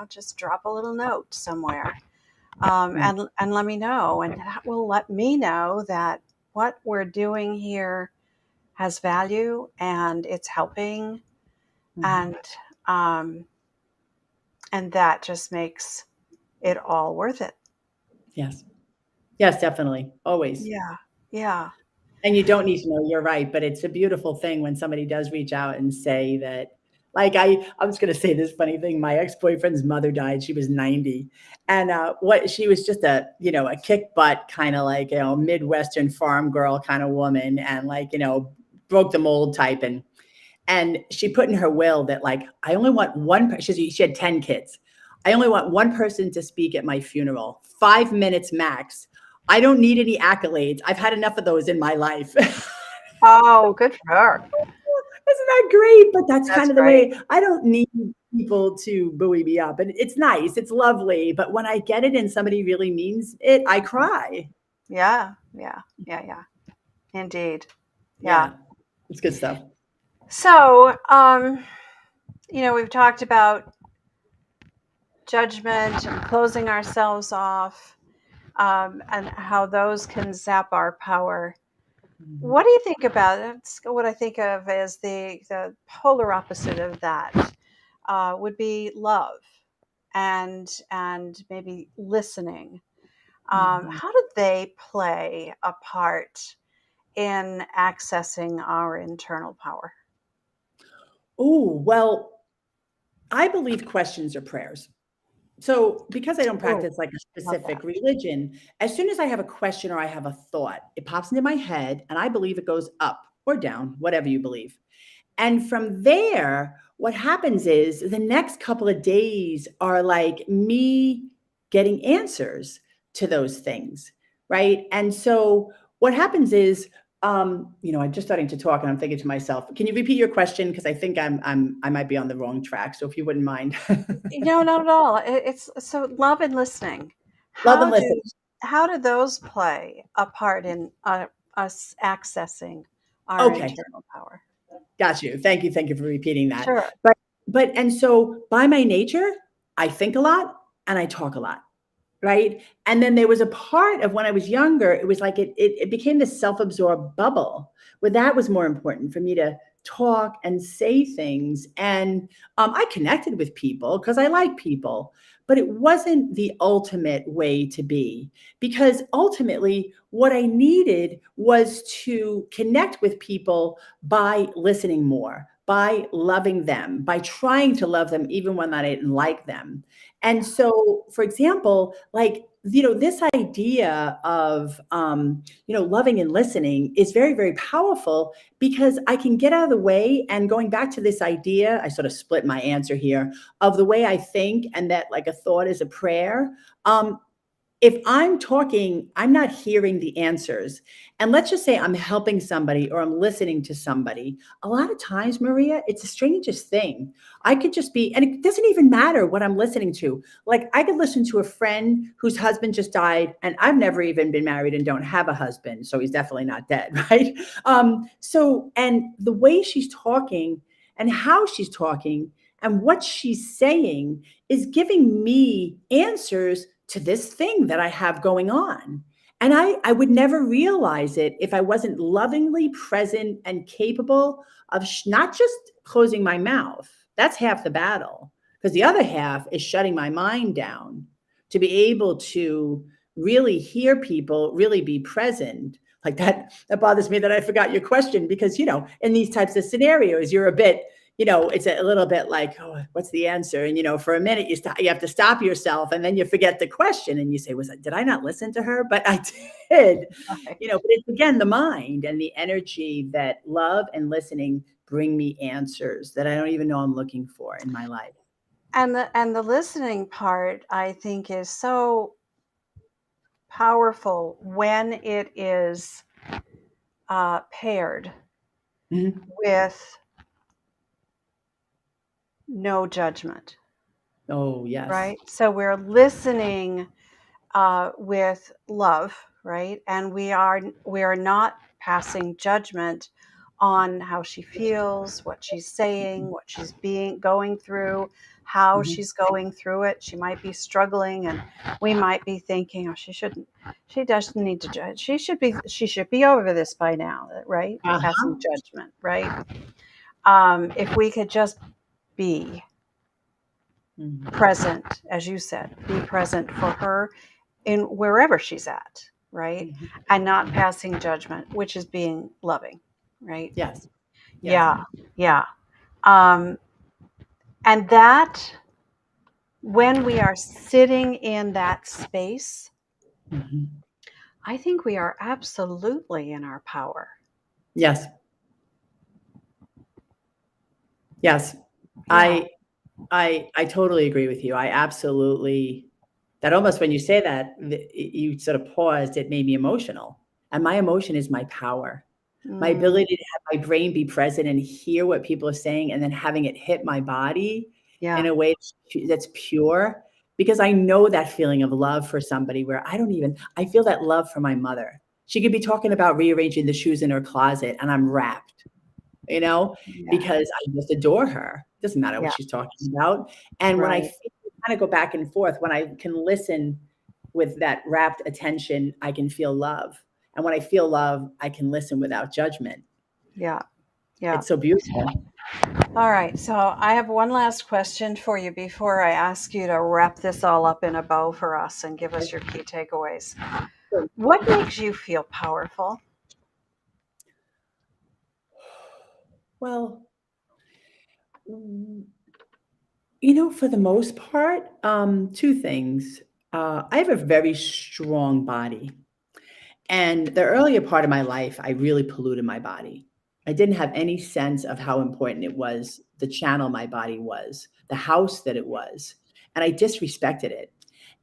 Speaker 1: Just drop a little note somewhere,
Speaker 2: Right.
Speaker 1: and let me know, and that will let me know that what we're doing here has value and it's helping,
Speaker 2: Hmm.
Speaker 1: and um, and that just makes it all worth it.
Speaker 2: Yes. Yes, definitely. Always.
Speaker 1: Yeah, yeah.
Speaker 2: And you don't need to know, you're right, but it's a beautiful thing when somebody does reach out and say that, like I was going to say this funny thing. My ex-boyfriend's mother died. She was 90. And what she was just a kick butt kind of like, Midwestern farm girl kind of woman, and like, broke the mold type. And she put in her will that like, I only want she had 10 kids. I only want one person to speak at my funeral, 5 minutes max. I don't need any accolades. I've had enough of those in my life. Isn't
Speaker 1: Oh, good for her.
Speaker 2: that great? But that's
Speaker 1: That's
Speaker 2: kind of the
Speaker 1: great.
Speaker 2: way. I don't need people to buoy me up. And it's nice, it's lovely. But when I get it and somebody really means it, I cry.
Speaker 1: Yeah, yeah, yeah, yeah. Indeed. Yeah.
Speaker 2: Yeah, it's good stuff.
Speaker 1: So, we've talked about judgment and closing ourselves off, and how those can zap our power.
Speaker 2: Mhm.
Speaker 1: What do you think about it? It's what I think of as the polar opposite of that, would be love and maybe listening.
Speaker 2: Mhm.
Speaker 1: How do they play a part in accessing our internal power?
Speaker 2: Oh, well, I believe questions are prayers. So, because I don't
Speaker 1: Oh,
Speaker 2: practice like a
Speaker 1: love that.
Speaker 2: specific religion, as soon as I have a question or I have a thought, it pops into my head and I believe it goes up or down, whatever you believe. And from there, what happens is the next couple of days are like me getting answers to those things, right? And so what happens is, I'm just starting to talk and I'm thinking to myself, can you repeat your question? Because I think I might be on the wrong track. So if you wouldn't mind.
Speaker 1: No, not at all. It's so love and listening.
Speaker 2: Love and
Speaker 1: How
Speaker 2: listen.
Speaker 1: do how do those play a part in us accessing our
Speaker 2: Okay.
Speaker 1: internal power?
Speaker 2: Got you. Thank you. Thank you for repeating that.
Speaker 1: Sure.
Speaker 2: And so by my nature, I think a lot and I talk a lot. Right. And then there was a part of when I was younger, it was like it became this self-absorbed bubble where that was more important for me to talk and say things. And I connected with people because I like people, but it wasn't the ultimate way to be, because ultimately what I needed was to connect with people by listening more, by loving them, by trying to love them even when I didn't like them. And so, for example, like, this idea of, loving and listening is very, very powerful because I can get out of the way. And going back to this idea, I sort of split my answer here of the way I think and that like a thought is a prayer. If I'm talking, I'm not hearing the answers. And let's just say I'm helping somebody or I'm listening to somebody. A lot of times, Maria, it's the strangest thing. I could just be, and it doesn't even matter what I'm listening to. Like I could listen to a friend whose husband just died, and I've never even been married and don't have a husband. So he's definitely not dead, right? And the way she's talking and how she's talking and what she's saying is giving me answers to this thing that I have going on. And I would never realize it if I wasn't lovingly present and capable of not just closing my mouth. That's half the battle. Because the other half is shutting my mind down to be able to really hear people, really be present. Like that bothers me that I forgot your question because, in these types of scenarios, you're a bit, it's a little bit like, oh, what's the answer? And, for a minute you have to stop yourself and then you forget the question and you say, did I not listen to her? But I did, but it's again, the mind and the energy that love and listening bring me answers that I don't even know I'm looking for in my life.
Speaker 1: And the listening part, I think, is so powerful when it is paired
Speaker 2: Mhm.
Speaker 1: with no judgment,
Speaker 2: Oh, yes.
Speaker 1: right? So we're listening with love, right? And we are not passing judgment on how she feels, what she's saying, what she's going through, how
Speaker 2: Mhm.
Speaker 1: she's going through it. She might be struggling, and we might be thinking, "Oh, she doesn't need to judge. She should be over this by now," right?
Speaker 2: Uh-huh.
Speaker 1: Passing judgment, right? If we could just be
Speaker 2: Mhm.
Speaker 1: present, as you said, be present for her in wherever she's at, right?
Speaker 2: Mhm.
Speaker 1: And not passing judgment, which is being loving, right?
Speaker 2: Yes. Yes.
Speaker 1: Yeah, yeah. Um, and that, when we are sitting in that space,
Speaker 2: Mhm.
Speaker 1: I think we are absolutely in our power.
Speaker 2: Yes. Yes.
Speaker 1: Yeah.
Speaker 2: I totally agree with you. I absolutely that almost when you say that, you sort of paused, it made me emotional. And my emotion is my power. My
Speaker 1: Mm,
Speaker 2: ability to have my brain be present and hear what people are saying and then having it hit my body in
Speaker 1: yeah.
Speaker 2: a way that's pure because I know that feeling of love for somebody where I feel that love for my mother. She could be talking about rearranging the shoes in her closet and I'm rapt, you know,
Speaker 1: Yeah.
Speaker 2: because I just adore her. Doesn't matter what
Speaker 1: Yeah.
Speaker 2: she's talking about. And when I
Speaker 1: Right.
Speaker 2: feel, kind of go back and forth, when I can listen with that rapt attention, I can feel love. And when I feel love, I can listen without judgment.
Speaker 1: Yeah. Yeah.
Speaker 2: It's so beautiful.
Speaker 1: All right. So I have one last question for you before I ask you to wrap this all up in a bow for us and give us your key takeaways. What makes you feel powerful?
Speaker 2: Well, mm, for the most part, two things. I have a very strong body. And the earlier part of my life, I really polluted my body. I didn't have any sense of how important it was, the channel my body was, the house that it was, and I disrespected it.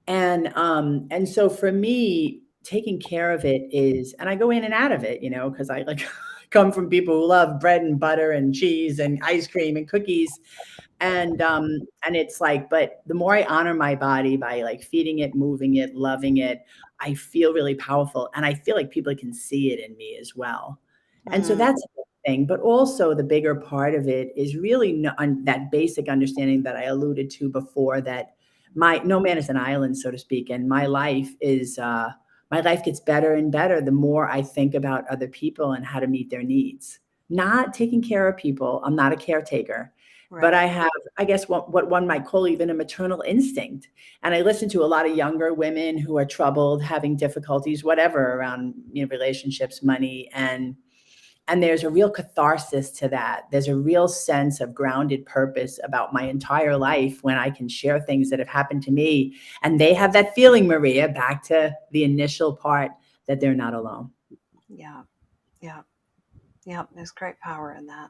Speaker 2: And so for me, taking care of it is, and I go in and out of it, because I like come from people who love bread and butter and cheese and ice cream and cookies, and it's like, but the more I honor my body by like feeding it, moving it, loving it, I feel really powerful. And I feel like people can see it in me as well. And so
Speaker 1: Mm,
Speaker 2: that's a thing. But also the bigger part of it is really that basic understanding that I alluded to before, that no man is an island, so to speak. And my life gets better and better the more I think about other people and how to meet their needs. Not taking care of people. I'm not a caretaker, but I
Speaker 1: right.
Speaker 2: have, I guess, what one might call even a maternal instinct. And I listen to a lot of younger women who are troubled, having difficulties, whatever, around relationships, money, and there's a real catharsis to that. There's a real sense of grounded purpose about my entire life when I can share things that have happened to me, and they have that feeling, Maria, back to the initial part, that they're not alone.
Speaker 1: Yeah. Yeah. Yeah. There's great power in that.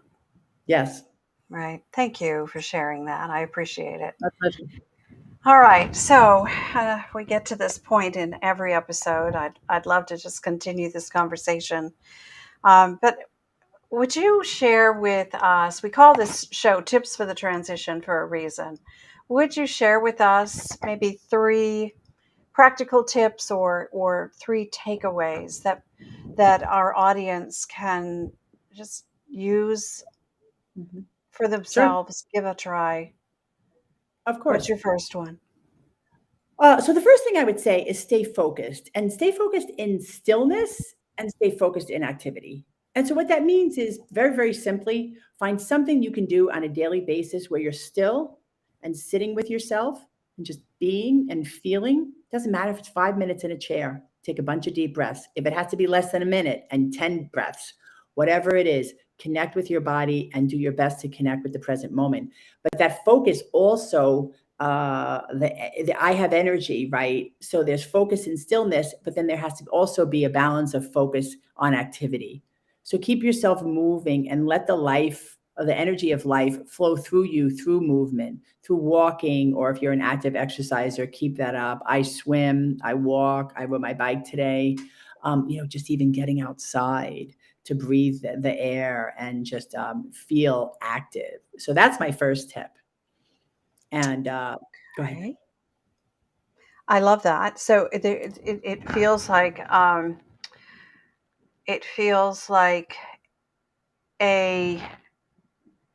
Speaker 2: Yes,
Speaker 1: Right. Thank you for sharing that. I appreciate it.
Speaker 2: my pleasure.
Speaker 1: All right. So we get to this point in every episode. I'd love to just continue this conversation. But would you share with us? We call this show Tips for the Transition for a reason. Would you share with us maybe three practical tips or three takeaways that our audience can just use
Speaker 2: Mhm.
Speaker 1: for
Speaker 2: Sure,
Speaker 1: themselves, give a try?
Speaker 2: of
Speaker 1: What's
Speaker 2: course.
Speaker 1: your first one?
Speaker 2: So the first thing I would say is stay focused, and stay focused in stillness and stay focused in activity. And so what that means is very, very simply find something you can do on a daily basis where you're still and sitting with yourself and just being and feeling. Doesn't matter if it's 5 minutes in a chair. Take a bunch of deep breaths. If it has to be less than a minute and 10 breaths, whatever it is, connect with your body and do your best to connect with the present moment. But that focus also the I have energy, right? So there's focus and stillness, but then there has to also be a balance of focus on activity. So keep yourself moving and let the life or the energy of life flow through you through movement, through walking, or if you're an active exerciser, keep that up. I swim, I walk, I rode my bike today. Just even getting outside to breathe the air and just feel active. So that's my first tip. And go ahead.
Speaker 1: Okay. I love that. So it feels like a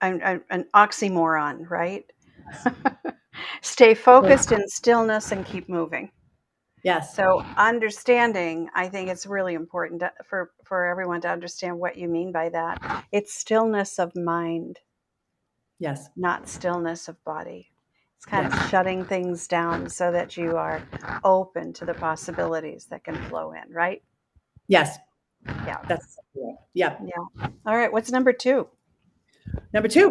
Speaker 1: an oxymoron, right? Stay focused in stillness and keep moving.
Speaker 2: Yes.
Speaker 1: So understanding, I think it's really important for everyone to understand what you mean by that. It's stillness of mind,
Speaker 2: Yes.
Speaker 1: not stillness of body. It's kind of
Speaker 2: Yes.
Speaker 1: shutting things down so that you are open to the possibilities that can flow in, right?
Speaker 2: Yes.
Speaker 1: Yeah.
Speaker 2: That's cool. Yeah.
Speaker 1: Yeah. All right. What's number two?
Speaker 2: Number two,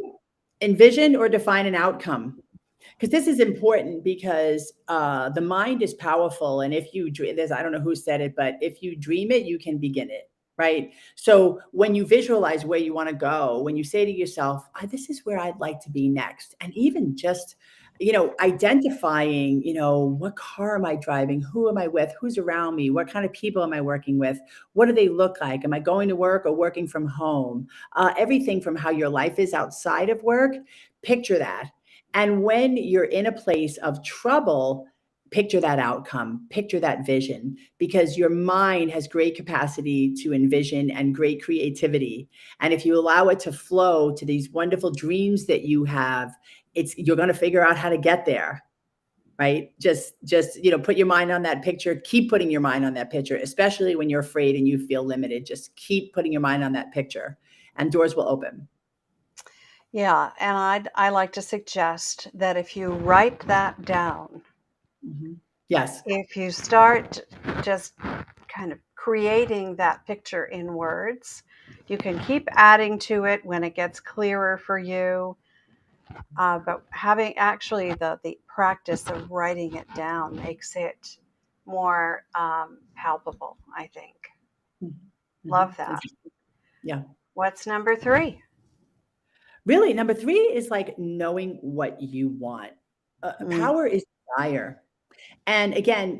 Speaker 2: envision or define an outcome. Because this is important because the mind is powerful. And if you dream, I don't know who said it, but if you dream it, you can begin it. Right. So when you visualize where you want to go, when you say to yourself, this is where I'd like to be next. And even just, identifying, what car am I driving? Who am I with? Who's around me? What kind of people am I working with? What do they look like? Am I going to work or working from home? Everything from how your life is outside of work, picture that. And when you're in a place of trouble, picture that outcome, picture that vision, because your mind has great capacity to envision and great creativity. And if you allow it to flow to these wonderful dreams that you have, you're going to figure out how to get there. Right. Just, put your mind on that picture, keep putting your mind on that picture, especially when you're afraid and you feel limited. Just keep putting your mind on that picture and doors will open.
Speaker 1: Yeah. And I like to suggest that if you write that down,
Speaker 2: Mm-hmm. Yes.
Speaker 1: if you start just kind of creating that picture in words, you can keep adding to it when it gets clearer for you. But having actually the practice of writing it down makes it more palpable, I think. Love
Speaker 2: Mm-hmm.
Speaker 1: that.
Speaker 2: Yeah.
Speaker 1: What's number three?
Speaker 2: Really, number three is like knowing what you want.
Speaker 1: Mm,
Speaker 2: Power is desire. And again,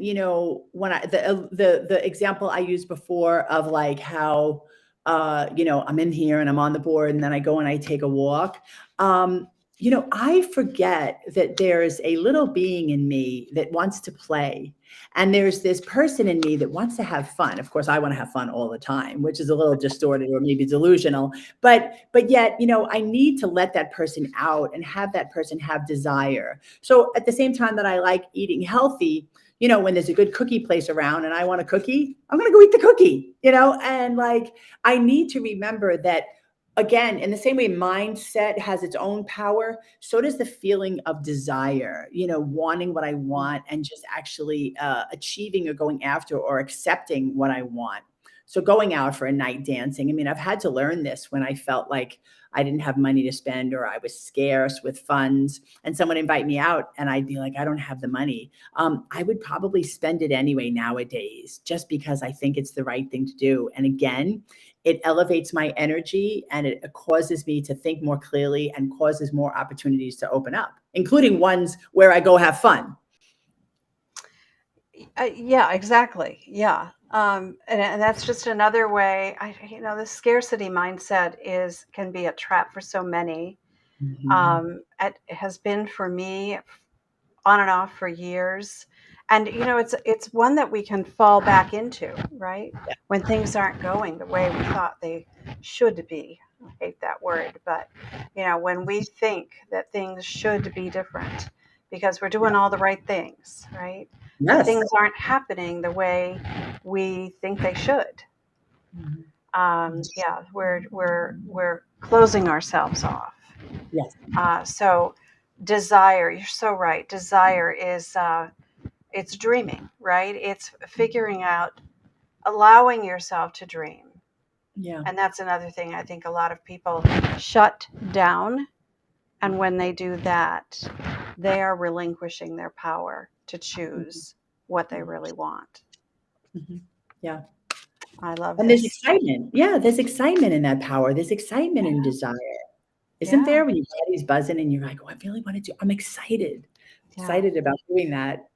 Speaker 2: when the example I used before of like how I'm in here and I'm on the board and then I go and I take a walk. I forget that there's a little being in me that wants to play. And there's this person in me that wants to have fun. Of course, I want to have fun all the time, which is a little distorted or maybe delusional. But yet, I need to let that person out and have that person have desire. So at the same time that I like eating healthy, when there's a good cookie place around and I want a cookie, I'm going to go eat the cookie, and like, I need to remember that again, in the same way mindset has its own power, so does the feeling of desire, wanting what I want and just actually achieving or going after or accepting what I want. So going out for a night dancing, I mean, I've had to learn this when I felt like I didn't have money to spend or I was scarce with funds and someone invite me out and I'd be like, I don't have the money. I would probably spend it anyway nowadays, just because I think it's the right thing to do. And again, it elevates my energy and it causes me to think more clearly and causes more opportunities to open up, including ones where I go have fun.
Speaker 1: yeah, exactly. Yeah. And that's just another way. The scarcity mindset can be a trap for so many.
Speaker 2: Mhm.
Speaker 1: It has been for me on and off for years. And it's one that we can fall back into, right? When things aren't going the way we thought they should be. I hate that word, but when we think that things should be different, because we're doing all the right things, right? But
Speaker 2: Yes.
Speaker 1: things aren't happening the way we think they should.
Speaker 2: Mhm.
Speaker 1: Yeah, we're closing ourselves off.
Speaker 2: Yes.
Speaker 1: So desire, you're so right. Desire is it's dreaming, right? It's figuring out, allowing yourself to dream.
Speaker 2: Yeah.
Speaker 1: And that's another thing I think a lot of people shut down. And when they do that, they are relinquishing their power to choose what they really want.
Speaker 2: Mhm. Yeah.
Speaker 1: I love
Speaker 2: And there's
Speaker 1: this.
Speaker 2: excitement. Yeah, there's excitement in that power. There's excitement in desire. Isn't
Speaker 1: Yeah.
Speaker 2: there when your body's buzzing and you're like, "Oh, I really want to do." I'm excited.
Speaker 1: Yeah.
Speaker 2: Excited about doing that.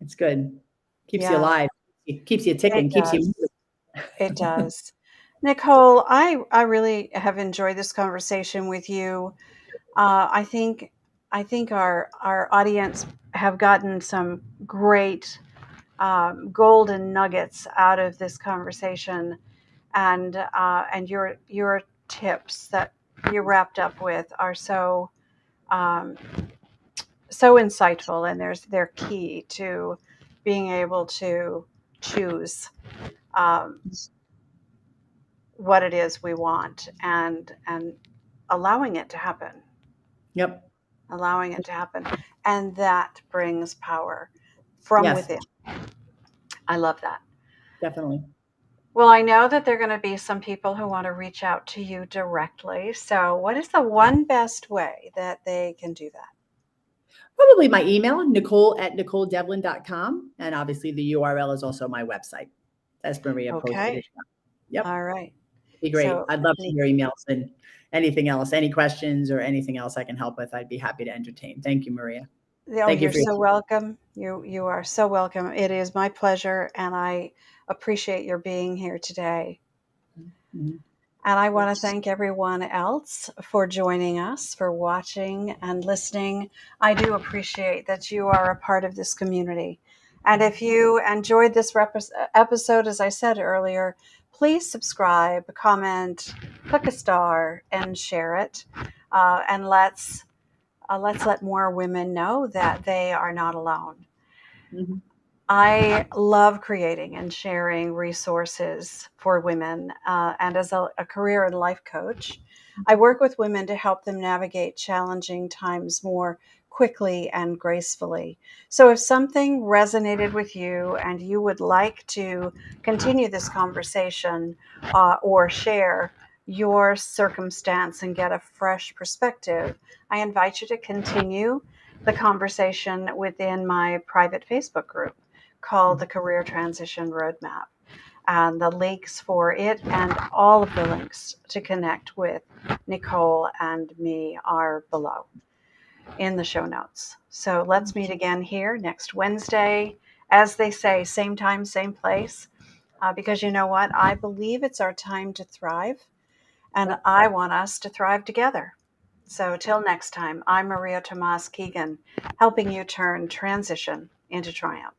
Speaker 2: It's good. Keeps you
Speaker 1: Yeah.
Speaker 2: alive. It keeps you
Speaker 1: It
Speaker 2: ticking, keeps you
Speaker 1: does. It
Speaker 2: moving.
Speaker 1: does. Nicole, I really have enjoyed this conversation with you. I think our audience have gotten some great golden nuggets out of this conversation, and your tips that you wrapped up with are um, so insightful, and they're key to being able to choose um, what it is we want, and allowing it to happen,
Speaker 2: Yep.
Speaker 1: allowing it to happen, and that brings power from
Speaker 2: Yes,
Speaker 1: within. I love that.
Speaker 2: definitely.
Speaker 1: Well, I know that there are going to be some people who want to reach out to you directly. So, what is the one best way that they can do that?
Speaker 2: Probably my email, Nicole@NicoleDevlin.com. And obviously the URL is also my website. As Maria posted
Speaker 1: Okay.
Speaker 2: it. Yep.
Speaker 1: All right.
Speaker 2: Be great.
Speaker 1: So,
Speaker 2: I'd love to hear emails and anything else, any questions or anything else I can help with. I'd be happy to entertain. Thank you, Maria.
Speaker 1: oh,
Speaker 2: Thank you
Speaker 1: you're
Speaker 2: for your
Speaker 1: so welcome. You are so welcome. It is my pleasure, and I appreciate your being here today.
Speaker 2: time. Mhm.
Speaker 1: And I want to thank everyone else for joining us, for watching and listening. I do appreciate that you are a part of this community. And if you enjoyed this episode, as I said earlier, please subscribe, comment, click a star, and share it. And let's let more women know that they are not alone.
Speaker 2: Mhm.
Speaker 1: I love creating and sharing resources for women. And as a career and life coach, I work with women to help them navigate challenging times more quickly and gracefully. So if something resonated with you and you would like to continue this conversation or share your circumstance and get a fresh perspective, I invite you to continue the conversation within my private Facebook group called the Career Transition Roadmap. And the links for it and all of the links to connect with Nicole and me are below in the show notes. So let's meet again here next Wednesday. As they say, same time, same place. Because you know what? I believe it's our time to thrive, and
Speaker 2: Yep.
Speaker 1: I want us to thrive together. So till next time, I'm Maria Tomás-Keegan, helping you turn transition into triumph.